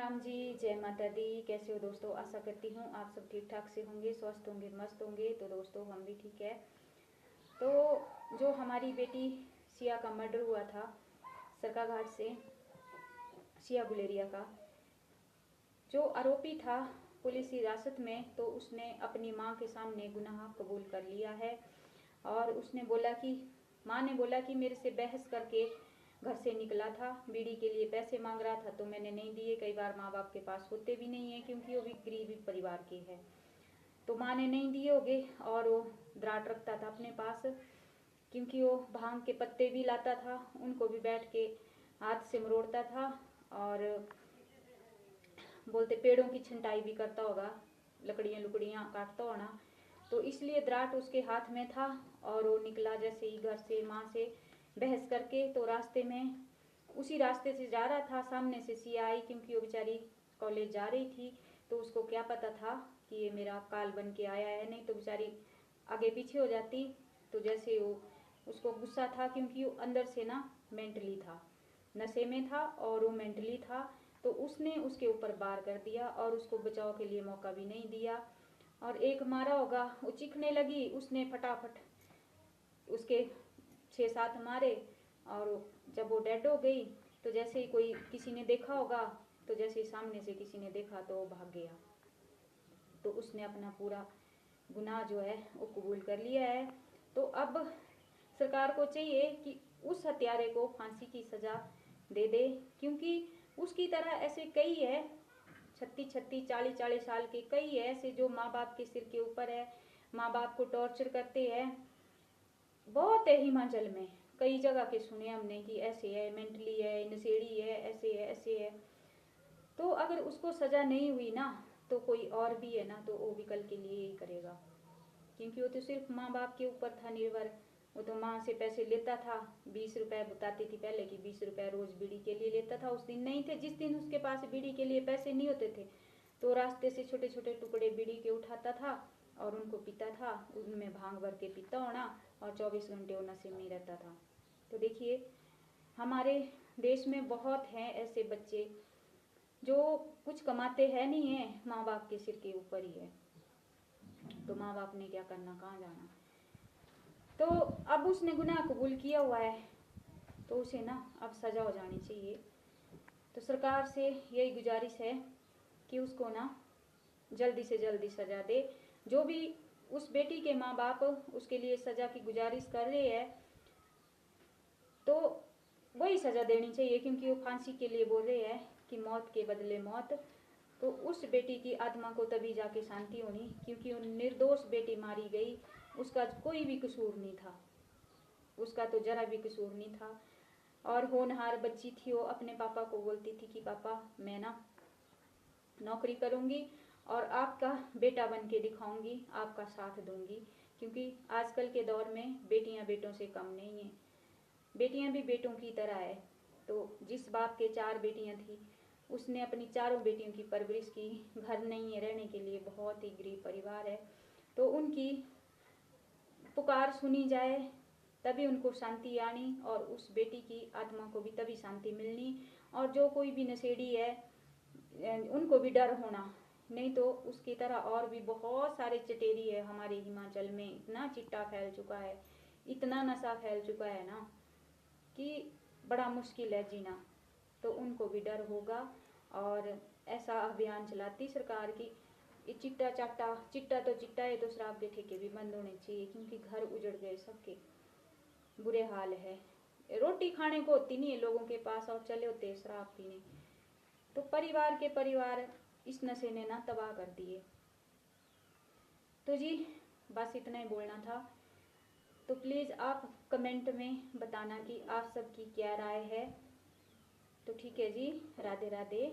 राम जी, जय माता दी। कैसे हो दोस्तों? आशा करती हूँ आप सब ठीक ठाक से होंगे, स्वस्थ होंगे, मस्त होंगे। तो दोस्तों हम भी ठीक है। तो जो हमारी बेटी सिया का मर्डर हुआ था सरकाघाट से, सिया गुलेरिया का जो आरोपी था पुलिस हिरासत में, तो उसने अपनी माँ के सामने गुनाह कबूल कर लिया है। और उसने बोला कि माँ ने बोला कि मेरे से बहस करके घर से निकला था, बीड़ी के लिए पैसे मांग रहा था तो मैंने नहीं दिए। कई बार माँ बाप के पास होते भी नहीं है क्योंकि वो भी गरीबी परिवार के है, तो माँ ने नहीं दिए होगे। और वो द्राट रखता था अपने पास क्योंकि वो भांग के पत्ते भी लाता था, उनको भी बैठ के हाथ से मरोड़ता था और बोलते पेड़ों की छंटाई भी करता होगा, लकड़ियाँ काटता होना। तो इसलिए द्राट उसके हाथ में था और वो निकला जैसे ही घर से माँ से बहस करके। तो रास्ते में उसी रास्ते से जा रहा था, सामने से सिया आई क्योंकि वो बेचारी कॉलेज जा रही थी। तो उसको क्या पता था कि ये मेरा काल बन के आया है, नहीं तो बेचारी आगे पीछे हो जाती। तो जैसे वो उसको गुस्सा था क्योंकि वो अंदर से ना मेंटली था, नशे में था और वो मेंटली था। तो उसने उसके ऊपर वार कर दिया और उसको बचाव के लिए मौका भी नहीं दिया और एक मारा होगा। वो चीखने लगी, उसने फटाफट उसके 6-7 मारे और जब वो डेड हो गई तो जैसे ही कोई किसी ने देखा होगा, तो जैसे ही सामने से किसी ने देखा तो वो भाग गया। तो उसने अपना पूरा गुनाह जो है वो कबूल कर लिया है। तो अब सरकार को चाहिए कि उस हत्यारे को फांसी की सजा दे दे, क्योंकि उसकी तरह ऐसे कई है 36-36, 40-40 साल के कई है ऐसे जो माँ बाप के सिर के ऊपर है, माँ बाप को टॉर्चर करते हैं। बहुत है हिमाचल में, कई जगह के सुने हमने कि ऐसे है, मेंटली है, नशेड़ी है, ऐसे है ऐसे है। तो अगर उसको सजा नहीं हुई ना, तो कोई और भी है ना, तो वो भी कल के लिए यही करेगा, क्योंकि वो तो सिर्फ माँ बाप के ऊपर था निर्भर। वो तो माँ से पैसे लेता था, 20 रुपए बताती थी पहले कि 20 रुपए रोज बीड़ी के लिए लेता था। उस दिन नहीं थे, जिस दिन उसके पास बीड़ी के लिए पैसे नहीं होते थे तो रास्ते से छोटे छोटे टुकड़े बीड़ी के उठाता था और उनको पीता था, उनमें भांग भर के पीता होना और 24 घंटे वो नशे में रहता था। तो देखिए हमारे देश में बहुत हैं ऐसे बच्चे जो कुछ कमाते हैं नहीं है, माँ बाप के सिर के ऊपर ही है। तो माँ बाप ने क्या करना, कहाँ जाना। तो अब उसने गुनाह कबूल किया हुआ है तो उसे ना अब सजा हो जानी चाहिए। तो सरकार से यही गुजारिश है कि उसको ना जल्दी से जल्दी सजा दे। जो भी उस बेटी के माँ बाप उसके लिए सजा की गुजारिश कर रहे हैं तो वही सजा देनी चाहिए, क्योंकि वो फांसी के लिए बोल रहे हैं कि मौत के बदले मौत। तो उस बेटी की आत्मा को तभी जाके शांति होनी, क्योंकि वो निर्दोष बेटी मारी गई, उसका कोई भी कसूर नहीं था, उसका तो जरा भी कसूर नहीं था। और होनहार बच्ची थी, वो अपने पापा को बोलती थी कि पापा मैं ना नौकरी करूंगी और आपका बेटा बन के दिखाऊंगी, आपका साथ दूंगी। क्योंकि आजकल के दौर में बेटियां बेटों से कम नहीं है, बेटियां भी बेटों की तरह है। तो जिस बाप के 4 बेटियां थी उसने अपनी चारों बेटियों की परवरिश की। घर नहीं है रहने के लिए, बहुत ही गरीब परिवार है, तो उनकी पुकार सुनी जाए तभी उनको शांति आनी और उस बेटी की आत्मा को भी तभी शांति मिलनी। और जो कोई भी नशेड़ी है उनको भी डर होना, नहीं तो उसकी तरह और भी बहुत सारे चटेरी है हमारे हिमाचल में। इतना चिट्टा फैल चुका है, इतना नशा फैल चुका है ना कि बड़ा मुश्किल है जीना। तो उनको भी डर होगा और ऐसा अभियान चलाती सरकार की चिट्टा तो चिट्टा है, तो शराब के ठेके भी बंद होने चाहिए, क्योंकि घर उजड़ गए सबके, बुरे हाल है। रोटी खाने को होती नहीं है लोगों के पास और चले होते हैं शराब पीने। तो परिवार के परिवार इस नशे ने ना तबाह कर दिए। तो जी बस इतना ही बोलना था। तो प्लीज़ आप कमेंट में बताना कि आप सबकी क्या राय है। तो ठीक है जी, राधे राधे।